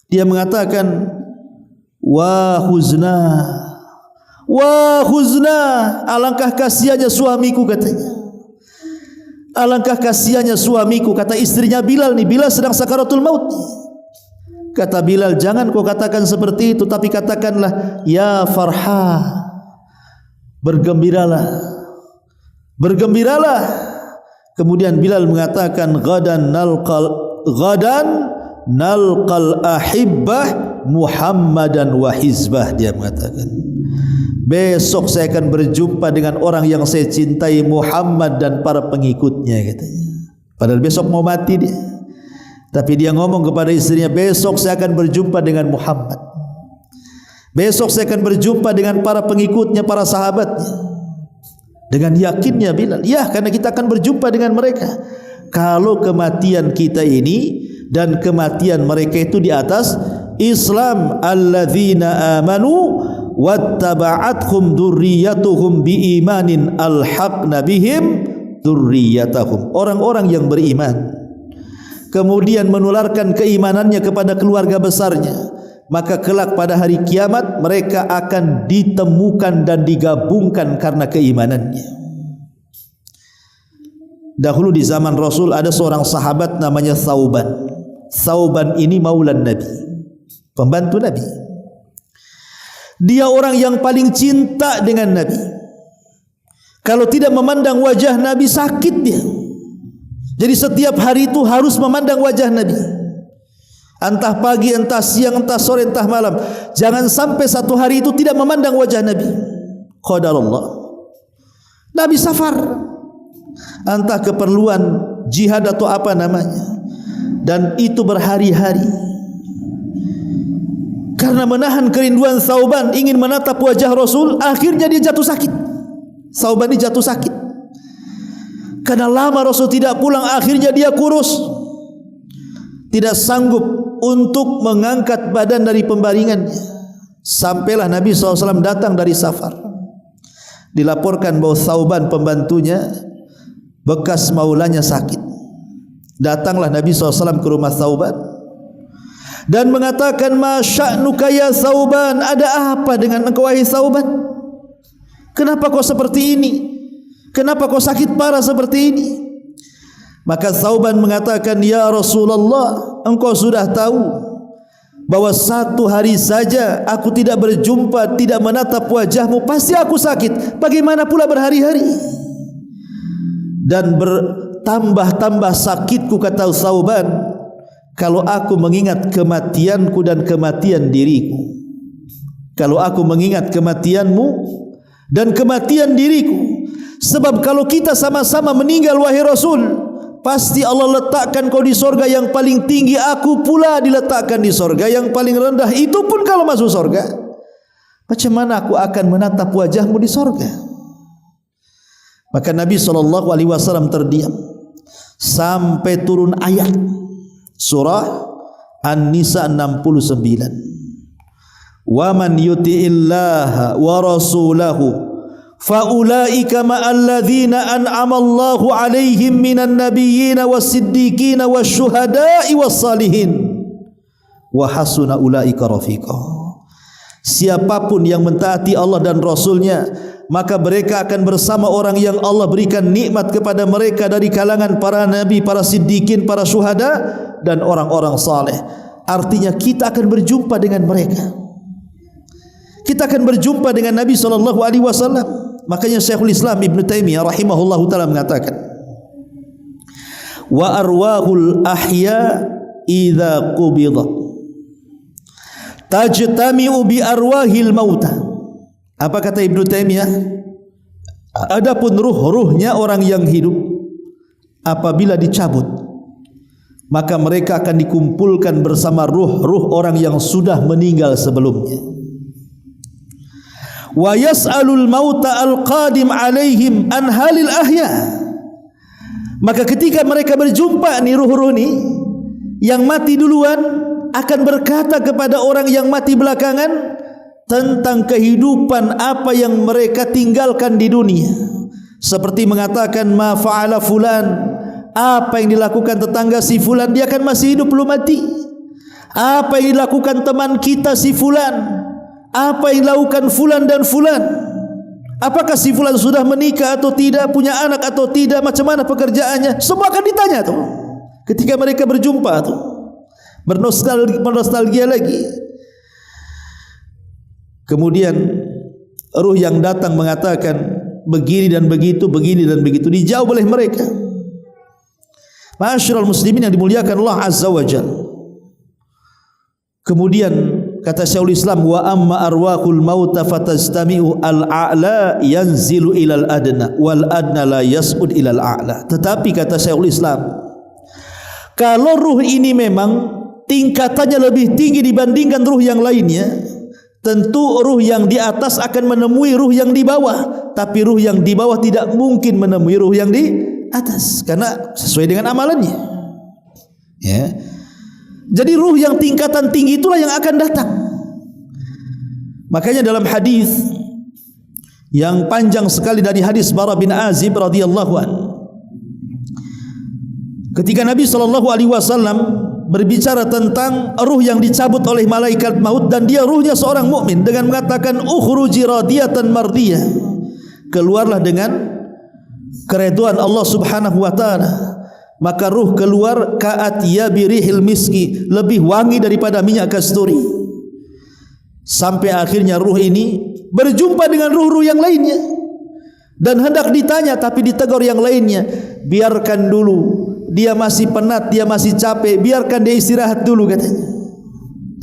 dia mengatakan, wa huzna, alangkah kasihannya suamiku, katanya. Alangkah kasihannya suamiku, kata istrinya Bilal nih. Bilal sedang sakaratul maut. Kata Bilal, jangan kau katakan seperti itu, tapi katakanlah, ya farha, bergembiralah, bergembiralah. Kemudian Bilal mengatakan, gadan nalqal ahibbah Muhammadan wa hizbah. Dia mengatakan, besok saya akan berjumpa dengan orang yang saya cintai, Muhammad dan para pengikutnya, katanya. Padahal besok mau mati dia, tapi dia ngomong kepada istrinya, besok saya akan berjumpa dengan Muhammad, besok saya akan berjumpa dengan para pengikutnya, para sahabatnya. Dengan yakinnya Bilal, ya, karena kita akan berjumpa dengan mereka. Kalau kematian kita ini dan kematian mereka itu di atas Islam, alladzina amanu wattaba'athum dzurriyyatuhum biimanin alhaqna bihim dzurriyyatahum. Orang-orang yang beriman kemudian menularkan keimanannya kepada keluarga besarnya, maka kelak pada hari kiamat mereka akan ditemukan dan digabungkan karena keimanannya. Dahulu di zaman Rasul ada seorang sahabat namanya Thauban. Thauban ini maulan Nabi, pembantu Nabi. Dia orang yang paling cinta dengan Nabi. Kalau tidak memandang wajah Nabi, sakit dia. Jadi setiap hari itu harus memandang wajah Nabi, entah pagi, entah siang, entah sore, entah malam. Jangan sampai satu hari itu tidak memandang wajah Nabi. Qadarullah. Nabi safar, entah keperluan jihad atau apa namanya. dan itu berhari-hari. Karena menahan kerinduan Thauban ingin menatap wajah Rasul, akhirnya dia jatuh sakit. Thauban ini jatuh sakit karena lama Rasul tidak pulang, akhirnya dia kurus, tidak sanggup untuk mengangkat badan dari pembaringannya. Sampailah Nabi SAW datang dari safar, dilaporkan bahwa Thauban pembantunya bekas maulanya sakit. Datanglah Nabi SAW ke rumah Thauban dan mengatakan, ma sya'nuka ya Thauban, ada apa dengan engkau wahai Thauban? Kenapa kau seperti ini? Kenapa kau sakit parah seperti ini? Maka Thauban mengatakan, ya Rasulullah, engkau sudah tahu bahwa satu hari saja aku tidak berjumpa, tidak menatap wajahmu, pasti aku sakit. Bagaimana pula berhari-hari? Dan bertambah-tambah sakitku, kata Thauban, kalau aku mengingat kematianku dan kematian diriku. Kalau aku mengingat kematianmu dan kematian diriku. Sebab kalau kita sama-sama meninggal wahai Rasul, pasti Allah letakkan kau di sorga yang paling tinggi, aku pula diletakkan di sorga yang paling rendah. Itu pun kalau masuk sorga. Macam mana aku akan menatap wajahmu di sorga? Maka Nabi SAW terdiam sampai turun ayat surah An-Nisa 69. Wa man yuti'illaha wa rasulahu faulaika ma'alladzina an'amallahu 'alaihim minan nabiyyin was-siddiqin wasyuhada'i was-salihin wa hasuna ulaika rafiqa. Siapapun yang mentaati Allah dan Rasulnya, maka mereka akan bersama orang yang Allah berikan nikmat kepada mereka dari kalangan para nabi, para siddiqin, para syuhada dan orang-orang saleh. Artinya kita akan berjumpa dengan mereka. Kita akan berjumpa dengan Nabi SAW. Makanya Syekhul Islam Ibn Taimiyah rahimahullahu ta'ala mengatakan, wa arwahul ahya idza qubidat tajtami'u bi arwahil mauta. Apa kata Ibn Taimiyah? Adapun ruh-ruhnya orang yang hidup apabila dicabut, maka mereka akan dikumpulkan bersama ruh-ruh orang yang sudah meninggal sebelumnya. Wa yas'alul mauta al-qadim alaihim an halil ahya. Maka ketika mereka berjumpa nih ruh-ruh nih yang mati duluan akan berkata kepada orang yang mati belakangan tentang kehidupan apa yang mereka tinggalkan di dunia. Seperti mengatakan, ma fa'ala fulan, apa yang dilakukan tetangga si fulan, dia kan masih hidup belum mati. Apa yang dilakukan teman kita si fulan, apa yang dilakukan fulan dan fulan, apakah si fulan sudah menikah atau tidak, punya anak atau tidak, macam mana pekerjaannya, semua akan ditanya tuh ketika mereka berjumpa tuh. Bernostalgia lagi. Kemudian ruh yang datang mengatakan begini dan begitu, begini dan begitu, dijawab oleh mereka. Ma'asyiral muslimin yang dimuliakan Allah Azza wa Jalla. Kemudian kata Syekhul Islam, wa amma arwahul mauta fatastami'u al-a'la yanzilu ilal adna wal adna la yas'ud ilal a'la. Tetapi kata Syekhul Islam, kalau ruh ini memang tingkatannya lebih tinggi dibandingkan ruh yang lainnya, tentu ruh yang di atas akan menemui ruh yang di bawah, tapi ruh yang di bawah tidak mungkin menemui ruh yang di atas karena sesuai dengan amalannya. Ya. Jadi ruh yang tingkatan tinggi itulah yang akan datang. Makanya dalam hadis yang panjang sekali dari hadis Bara bin Azib radhiyallahu anhu, ketika Nabi SAW berbicara tentang ruh yang dicabut oleh malaikat maut dan dia ruhnya seorang mukmin dengan mengatakan ukhruji radiyatan mardiyah, keluarlah dengan keridhaan Allah Subhanahu wa taala. Maka ruh keluar ka'atyabi rihil miski, lebih wangi daripada minyak kasturi. Sampai akhirnya ruh ini berjumpa dengan ruh-ruh yang lainnya dan hendak ditanya, tapi ditegur yang lainnya, biarkan dulu, dia masih penat, dia masih capek, biarkan dia istirahat dulu katanya.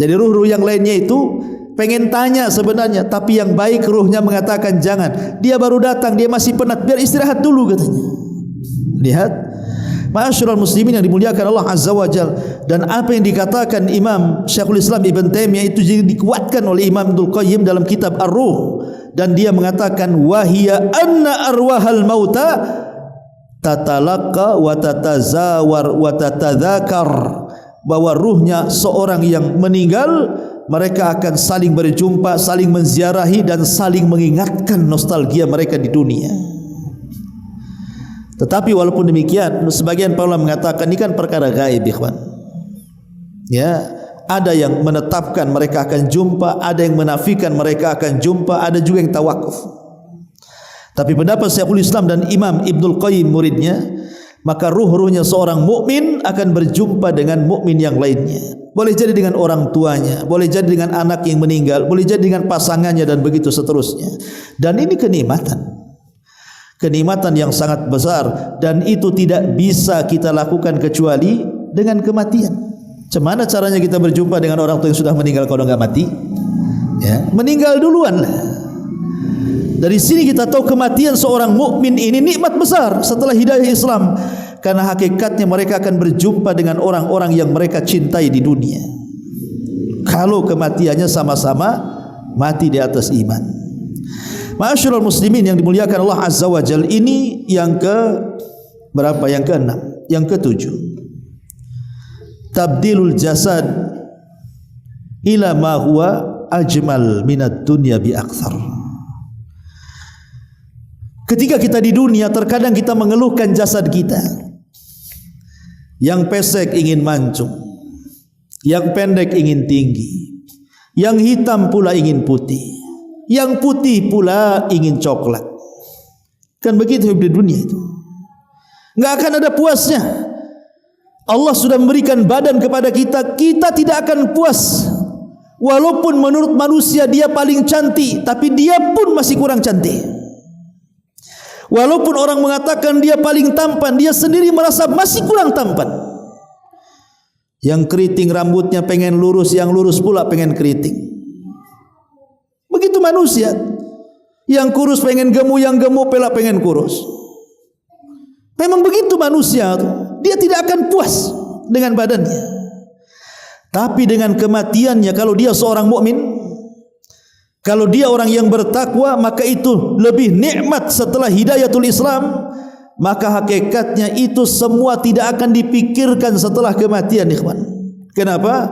Jadi ruh-ruh yang lainnya itu pengen tanya sebenarnya, tapi yang baik ruhnya mengatakan jangan, dia baru datang, dia masih penat, biar istirahat dulu katanya. Lihat, ma'asyiral muslimin yang dimuliakan Allah Azza wa Jalla, Dan apa yang dikatakan Imam Syekhul Islam Ibn Taimiyah itu jadi dikuatkan oleh Imam Ibnul Qayyim dalam kitab Ar-Ruh, dan dia mengatakan wahia anna arwahal mauta tatalaqa wa tatazawar wa tatadzakar, bahwa ruhnya seorang yang meninggal mereka akan saling berjumpa, saling menziarahi dan saling mengingatkan nostalgia mereka di dunia. Tetapi walaupun demikian, sebagian para ulama mengatakan ini kan perkara gaib, ikhwan. Ya, ada yang menetapkan mereka akan jumpa, ada yang menafikan mereka akan jumpa, ada juga yang tawakuf. Tapi pendapat Syekhul Islam dan Imam Ibnul Qayyim muridnya, maka ruh-ruhnya seorang mukmin akan berjumpa dengan mukmin yang lainnya. Boleh jadi dengan orang tuanya, boleh jadi dengan anak yang meninggal, boleh jadi dengan pasangannya dan begitu seterusnya. Dan ini kenikmatan yang sangat besar, dan itu tidak bisa kita lakukan kecuali dengan kematian. Bagaimana caranya kita berjumpa dengan orang tua yang sudah meninggal kalau enggak mati? Ya, meninggal duluan lah. Dari sini kita tahu kematian seorang mukmin ini nikmat besar setelah hidayah Islam, karena hakikatnya mereka akan berjumpa dengan orang-orang yang mereka cintai di dunia. Kalau kematiannya sama-sama mati di atas iman. Ma'asyiral muslimin yang dimuliakan Allah Azza wa Jalla, ini yang ke berapa? Yang ke-6, yang ke-7. Tabdilul jasad ila ma huwa ajmal minad dunya bi aktsar. Ketika kita di dunia, terkadang kita mengeluhkan jasad kita. Yang pesek ingin mancung, yang pendek ingin tinggi, yang hitam pula ingin putih, yang putih pula ingin coklat. Kan begitu hidup di dunia itu. Enggak akan ada puasnya. Allah sudah memberikan badan kepada kita, kita tidak akan puas. Walaupun menurut manusia dia paling cantik, tapi dia pun masih kurang cantik. Walaupun orang mengatakan dia paling tampan, dia sendiri merasa masih kurang tampan. Yang keriting rambutnya pengen lurus, yang lurus pula pengen keriting. Begitu manusia. Yang kurus pengen gemuk, yang gemuk pula pengen kurus. Memang begitu manusia. Dia tidak akan puas dengan badannya. Tapi dengan kematiannya, kalau dia seorang mukmin, kalau dia orang yang bertakwa, maka itu lebih nikmat setelah hidayatul Islam. Maka hakikatnya itu semua tidak akan dipikirkan setelah kematian, ikhwan. Kenapa?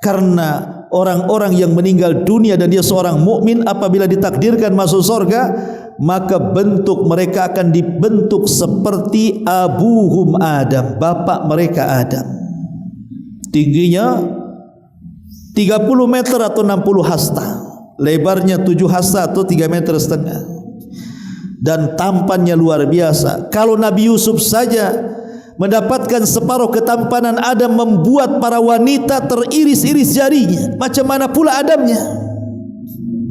Karena orang-orang yang meninggal dunia dan dia seorang mukmin, apabila ditakdirkan masuk surga, maka bentuk mereka akan dibentuk seperti abuhum Adam, bapak mereka Adam. Tingginya 30 meter atau 60 hasta, lebarnya 7 hasta atau 3,5 meter, dan tampannya luar biasa. Kalau Nabi Yusuf saja mendapatkan separuh ketampanan Adam, membuat para wanita teriris-iris jarinya, macam mana pula Adamnya?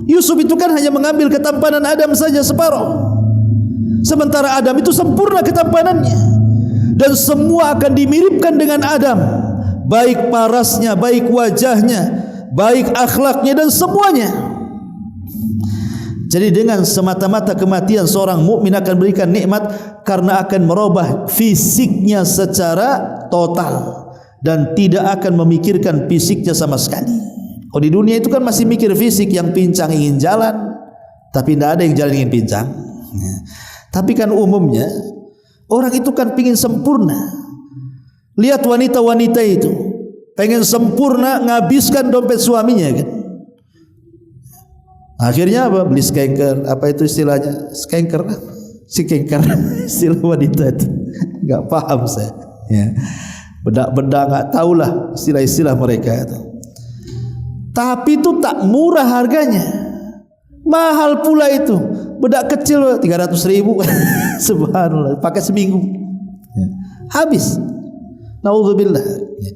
Yusuf itu kan hanya mengambil ketampanan Adam saja separuh, sementara Adam itu sempurna ketampanannya, dan semua akan dimiripkan dengan Adam, baik parasnya, baik wajahnya, baik akhlaknya, dan semuanya. Jadi dengan semata-mata kematian, seorang mukmin akan berikan nikmat karena akan merubah fisiknya secara total dan tidak akan memikirkan fisiknya sama sekali. Oh, di dunia itu kan masih mikir fisik, yang pincang ingin jalan, tapi tidak ada yang jalan ingin pincang. Tapi kan umumnya orang itu kan ingin sempurna. Lihat wanita-wanita itu pengen sempurna, ngabiskan dompet suaminya kan. Akhirnya apa? Beli skanker, apa itu istilahnya? Skanker, istilah wanita itu. Enggak paham saya. Ya. Bedak-bedak enggak tahulah istilah-istilah mereka itu. Tapi itu tak murah harganya. Mahal pula itu. Bedak kecil 300.000. Subhanallah, pakai seminggu. Ya. Habis. Nauzubillah. Ya.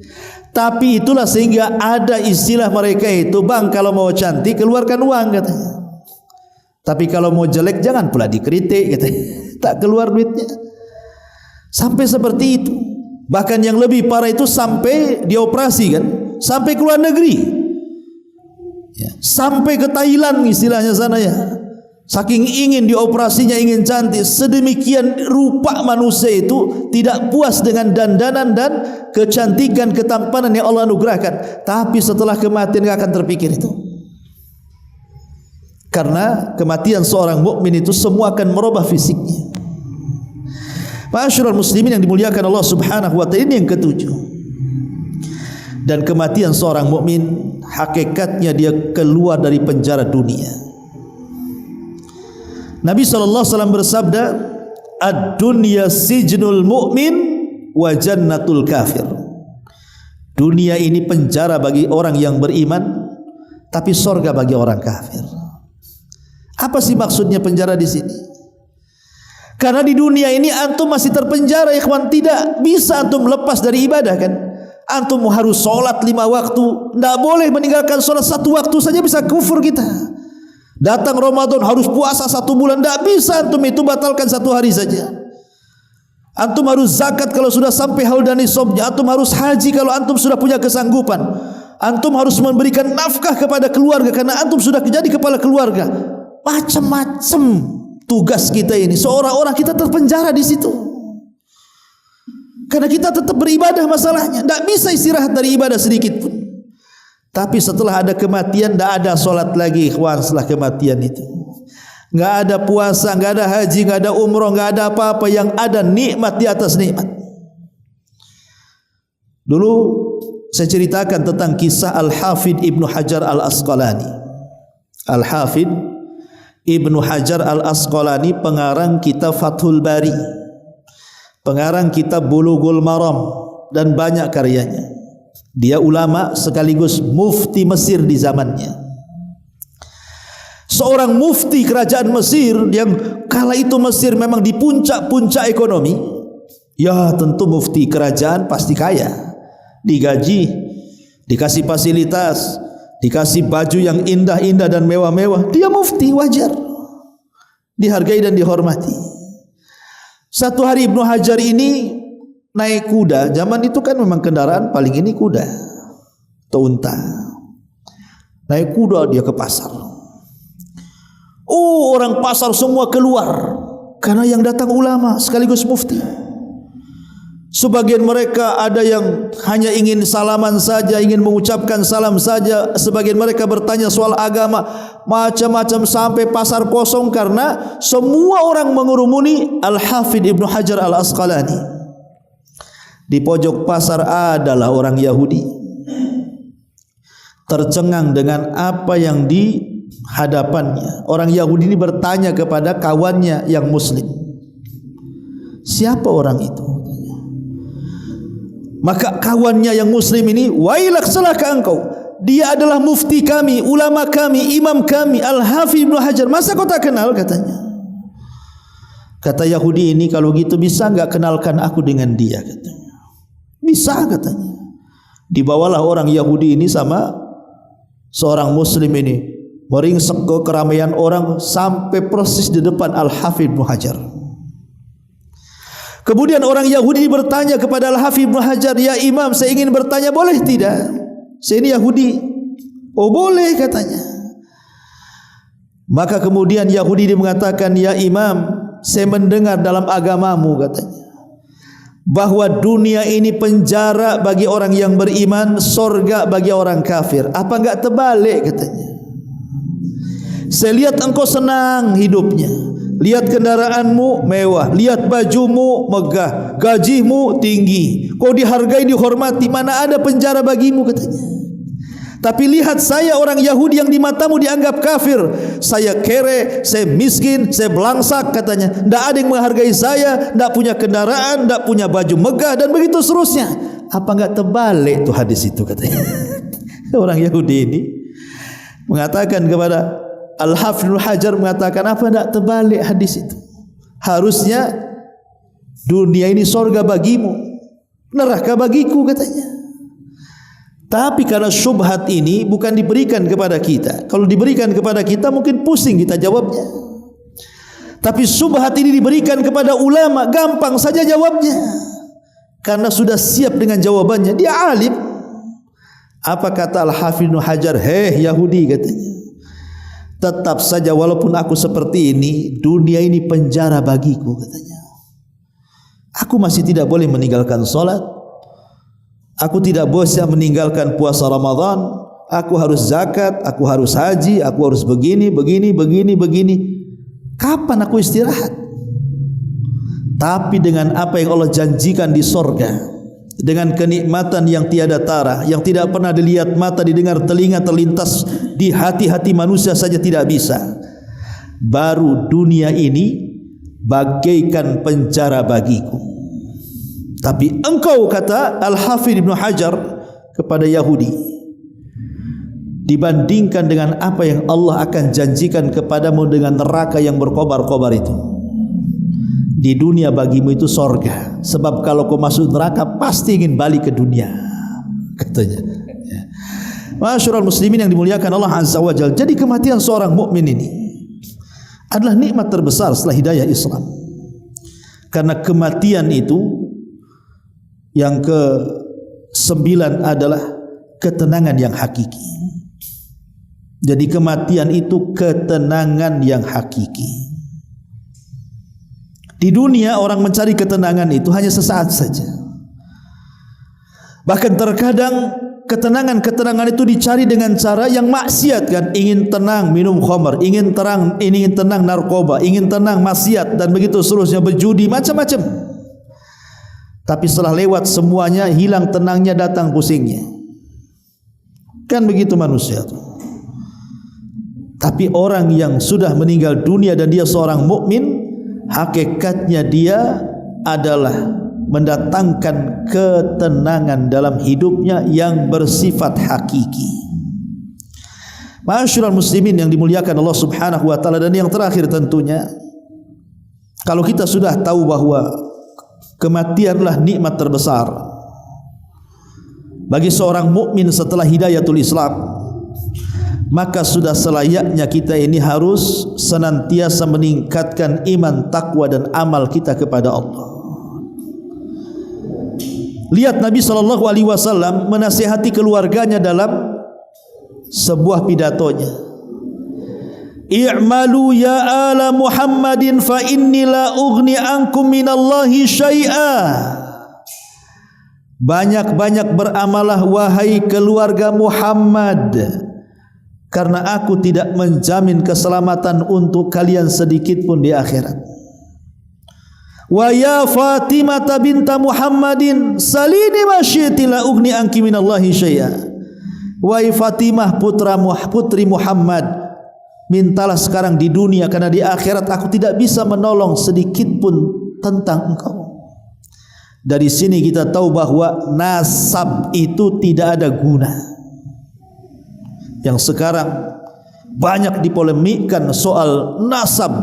Tapi itulah sehingga ada istilah mereka itu, bang kalau mau cantik keluarkan uang katanya, tapi kalau mau jelek jangan pula dikritik katanya. Tak keluar duitnya. Sampai seperti itu. Bahkan yang lebih parah itu sampai dioperasi kan, sampai keluar negeri ya. Sampai ke Thailand istilahnya sana ya. Saking ingin dioperasinya, ingin cantik, sedemikian rupa manusia itu tidak puas dengan dandanan dan kecantikan, ketampanan yang Allah anugerahkan. Tapi setelah kematian tidak akan terpikir itu. Karena kematian seorang mukmin itu semua akan merubah fisiknya. Ma'asyiral muslimin yang dimuliakan Allah Subhanahu wa taala, ini yang ketujuh. Dan kematian seorang mukmin hakikatnya dia keluar dari penjara dunia. Nabi SAW bersabda, ad-dunya sijnul mu'min wa jannatul kafir. Dunia ini penjara bagi orang yang beriman, tapi sorga bagi orang kafir. Apa sih maksudnya penjara di sini? Karena di dunia ini antum masih terpenjara, ikhwan. Tidak bisa antum lepas dari ibadah, kan? Antum harus sholat 5 waktu. Tidak boleh meninggalkan sholat 1 waktu saja, bisa kufur kita. Datang Ramadan harus puasa 1 bulan, tidak bisa antum itu batalkan 1 hari saja. Antum harus zakat kalau sudah sampai haul dan nisabnya. Antum harus haji kalau antum sudah punya kesanggupan. Antum harus memberikan nafkah kepada keluarga karena antum sudah jadi kepala keluarga. Macam-macam tugas kita ini. Seorang-orang kita terpenjara di situ. Karena kita tetap beribadah masalahnya. Tidak bisa istirahat dari ibadah sedikit pun. Tapi setelah ada kematian, tidak ada solat lagi, ikhwan. Setelah kematian itu tidak ada puasa, tidak ada haji, tidak ada umroh, tidak ada apa-apa. Yang ada nikmat di atas nikmat. Dulu saya ceritakan tentang kisah Al-Hafidh Ibnu Hajar Al-Asqalani. Al-Hafidh Ibnu Hajar Al-Asqalani, pengarang kitab Fathul Bari, pengarang kitab Bulughul Maram, dan banyak karyanya. Dia ulama sekaligus mufti Mesir di zamannya. Seorang mufti kerajaan Mesir yang kala itu Mesir memang di puncak-puncak ekonomi. Ya tentu mufti kerajaan pasti kaya, digaji, dikasih fasilitas, dikasih baju yang indah-indah dan mewah-mewah. Dia mufti, wajar, dihargai dan dihormati. Satu hari Ibnu Hajar ini naik kuda. Zaman itu kan memang kendaraan paling ini kuda atau unta. Naik kuda dia ke pasar. Orang pasar semua keluar karena yang datang ulama sekaligus mufti. Sebagian mereka ada yang hanya ingin salaman saja, ingin mengucapkan salam saja. Sebagian mereka bertanya soal agama, macam-macam, sampai pasar kosong karena semua orang mengurumuni Al-Hafidh Ibnu Hajar Al-Asqalani. Di pojok pasar adalah orang Yahudi, tercengang dengan apa yang di hadapannya. Orang Yahudi ini bertanya kepada kawannya yang muslim, siapa orang itu? Maka kawannya yang muslim ini, wailak, celaka engkau, dia adalah mufti kami, ulama kami, imam kami, Al-Hafidh Ibnu Hajar. Masa kau tak kenal? Katanya. Kata Yahudi ini, kalau gitu bisa enggak kenalkan aku dengan dia? Katanya. Bisa, katanya. Dibawalah orang Yahudi ini sama seorang muslim ini, meringsek ke keramaian orang sampai persis di depan Al-Hafidh Ibnu Hajar. Kemudian orang Yahudi bertanya kepada Al-Hafidh Ibnu Hajar, ya imam, saya ingin bertanya, boleh tidak? Saya ini Yahudi. Oh boleh, katanya. Maka kemudian Yahudi ini mengatakan, ya imam, saya mendengar dalam agamamu, katanya, bahwa dunia ini penjara bagi orang yang beriman, sorga bagi orang kafir. Apa enggak terbalik, katanya? Saya lihat engkau senang hidupnya, lihat kendaraanmu mewah, lihat bajumu megah, gajimu tinggi, kau dihargai, dihormati, mana ada penjara bagimu, katanya. Tapi lihat saya orang Yahudi yang di matamu dianggap kafir. Saya kere, saya miskin, saya belangsak, katanya. Tidak ada yang menghargai saya, tidak punya kendaraan, tidak punya baju megah, dan begitu seterusnya. Apa enggak terbalik tuh hadis itu, katanya. Orang Yahudi ini mengatakan kepada Al-Hafidh Ibnu Hajar, mengatakan, apa enggak terbalik hadis itu? Harusnya dunia ini sorga bagimu, neraka bagiku, katanya. Tapi karena syubhat ini bukan diberikan kepada kita. Kalau diberikan kepada kita mungkin pusing kita jawabnya. Tapi syubhat ini diberikan kepada ulama, gampang saja jawabnya. Karena sudah siap dengan jawabannya. Dia alim. Apa kata Al-Hafidh Ibnu Hajar? Hei Yahudi, katanya, tetap saja walaupun aku seperti ini, dunia ini penjara bagiku, katanya. Aku masih tidak boleh meninggalkan solat, aku tidak bisa meninggalkan puasa Ramadan, aku harus zakat, aku harus haji, aku harus begini. Kapan aku istirahat? Tapi dengan apa yang Allah janjikan di sorga, dengan kenikmatan yang tiada tara, yang tidak pernah dilihat mata, didengar telinga, terlintas di hati-hati manusia saja tidak bisa, baru dunia ini bagaikan penjara bagiku. Tapi engkau, kata Al-Hafidh Ibn Hajar kepada Yahudi, dibandingkan dengan apa yang Allah akan janjikan kepadamu dengan neraka yang berkobar-kobar itu, di dunia bagimu itu sorga. Sebab kalau kau masuk neraka pasti ingin balik ke dunia, katanya. Masyarul muslimin yang dimuliakan Allah Azza wa Jalla. Jadi kematian seorang mukmin ini adalah nikmat terbesar setelah hidayah Islam. Karena kematian itu yang ke-9 adalah ketenangan yang hakiki. Jadi kematian itu ketenangan yang hakiki. Di dunia orang mencari ketenangan itu hanya sesaat saja. Bahkan terkadang ketenangan itu dicari dengan cara yang maksiat, kan? Ingin tenang minum khamar, ingin tenang narkoba, ingin tenang maksiat, dan begitu seterusnya, berjudi, macam-macam. Tapi setelah lewat semuanya, hilang tenangnya, datang pusingnya. Kan begitu manusia itu. Tapi orang yang sudah meninggal dunia dan dia seorang mukmin, hakikatnya dia adalah mendatangkan ketenangan dalam hidupnya yang bersifat hakiki. Masyarul muslimin yang dimuliakan Allah Subhanahu wa taala. Dan yang terakhir tentunya, kalau kita sudah tahu bahwa kematianlah nikmat terbesar bagi seorang mukmin setelah hidayatul Islam, maka sudah selayaknya kita ini harus senantiasa meningkatkan iman, takwa dan amal kita kepada Allah. Lihat Nabi SAW menasihati keluarganya dalam sebuah pidatonya. I'malu ya ala Muhammadin fa inni la ughni ankum minallahi syai'a. Banyak-banyak beramalah wahai keluarga Muhammad, karena aku tidak menjamin keselamatan untuk kalian sedikit pun di akhirat. Wa ya Fatimah binta Muhammadin salini ma syi'ti la ughni anki minallahi syai'a. Wahai Fatimah putri Muhammad, mintalah sekarang di dunia, karena di akhirat aku tidak bisa menolong sedikit pun tentang engkau. Dari sini kita tahu bahwa nasab itu tidak ada guna. Yang sekarang banyak dipolemikkan soal nasab,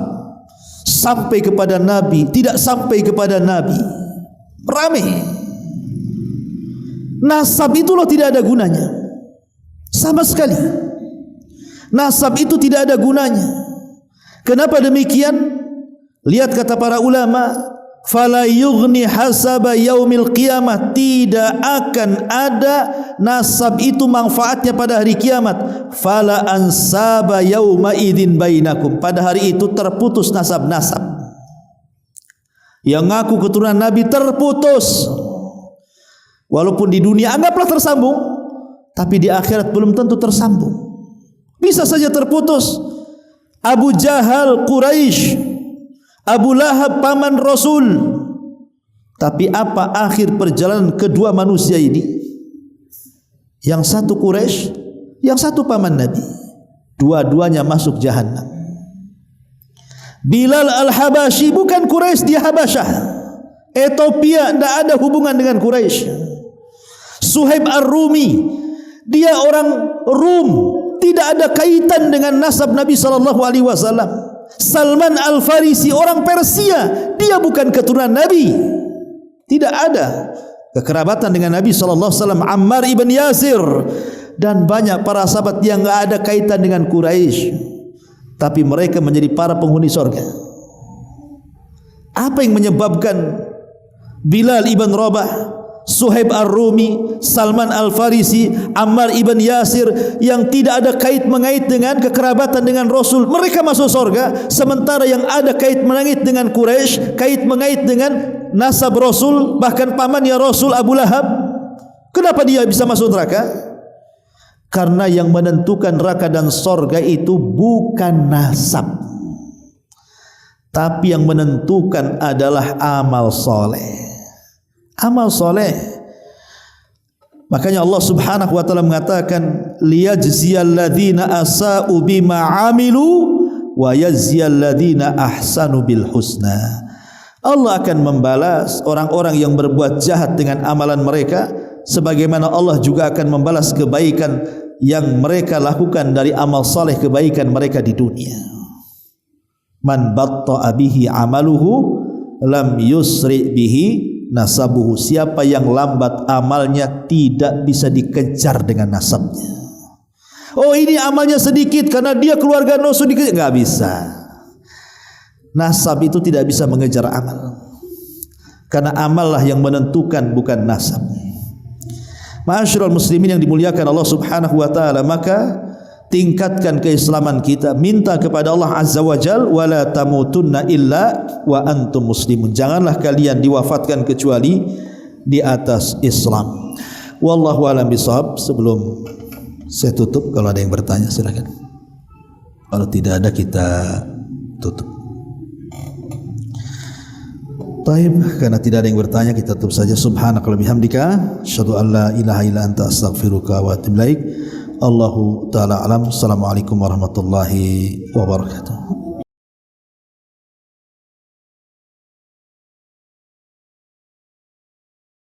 sampai kepada Nabi, tidak sampai kepada Nabi, ramai. Nasab itu loh tidak ada gunanya sama sekali. Nasab itu tidak ada gunanya. Kenapa demikian? Lihat kata para ulama, fala yughni hasaba yaumil qiyamah, tidak akan ada nasab itu manfaatnya pada hari kiamat. Fala ansaba yauma idzin bainakum, pada hari itu terputus nasab-nasab. Yang ngaku keturunan Nabi terputus. Walaupun di dunia anggaplah tersambung, tapi di akhirat belum tentu tersambung. Bisa saja terputus. Abu Jahal Quraisy, Abu Lahab paman Rasul. Tapi apa akhir perjalanan kedua manusia ini? Yang satu Quraisy, yang satu paman Nabi. Dua-duanya masuk jahannam. Bilal Al-Habashi bukan Quraisy, dia Habasyah, Ethiopia, tidak ada hubungan dengan Quraisy. Suhaib Ar-Rumi, dia orang Rum, tidak ada kaitan dengan nasab Nabi SAW. Salman Al-Farisi orang Persia, dia bukan keturunan Nabi, tidak ada kekerabatan dengan Nabi SAW. Ammar ibn Yasir dan banyak para sahabat yang tidak ada kaitan dengan Quraisy, tapi mereka menjadi para penghuni surga. Apa yang menyebabkan Bilal ibn Rabah Suhaib Ar-Rumi, Salman Al-Farisi, Ammar ibn Yasir yang tidak ada kait mengait dengan kekerabatan dengan Rasul, mereka masuk surga. Sementara yang ada kait mengait dengan Quraisy, kait mengait dengan nasab Rasul, bahkan pamannya Rasul Abu Lahab, kenapa dia bisa masuk neraka? Karena yang menentukan neraka dan surga itu bukan nasab, tapi yang menentukan adalah amal soleh. Amal soleh. Makanya Allah Subhanahu wa taala mengatakan liyajziyal ladzina asa'u bima 'amilu wa yajziyal ladzina ahsanu bil husna. Allah akan membalas orang-orang yang berbuat jahat dengan amalan mereka, sebagaimana Allah juga akan membalas kebaikan yang mereka lakukan dari amal saleh kebaikan mereka di dunia. Man batta'a bihi amaluhu lam yusri bihi nasabuhu. Siapa yang lambat amalnya tidak bisa dikejar dengan nasabnya. Oh, ini amalnya sedikit karena dia keluarga Rasul dikejar, enggak bisa. Nasab itu tidak bisa mengejar amal, karena amal lah yang menentukan, bukan nasab. Ma'asyiral muslimin yang dimuliakan Allah Subhanahu wa taala, maka tingkatkan keislaman kita, minta kepada Allah Azza wa Jal, wala tamutunna illa wa antum muslimun. Janganlah kalian diwafatkan kecuali di atas Islam. Wallahu a'lam bishawab. Sebelum saya tutup, kalau ada yang bertanya silakan. Kalau tidak ada kita tutup. Taib, karena tidak ada yang bertanya kita tutup saja. Subhanakallahumma bihamdika asyhadu an la ilaha illa anta astaghfiruka wa atubu ilaik. Allahu ta'ala alam. Assalamualaikum warahmatullahi wabarakatuh.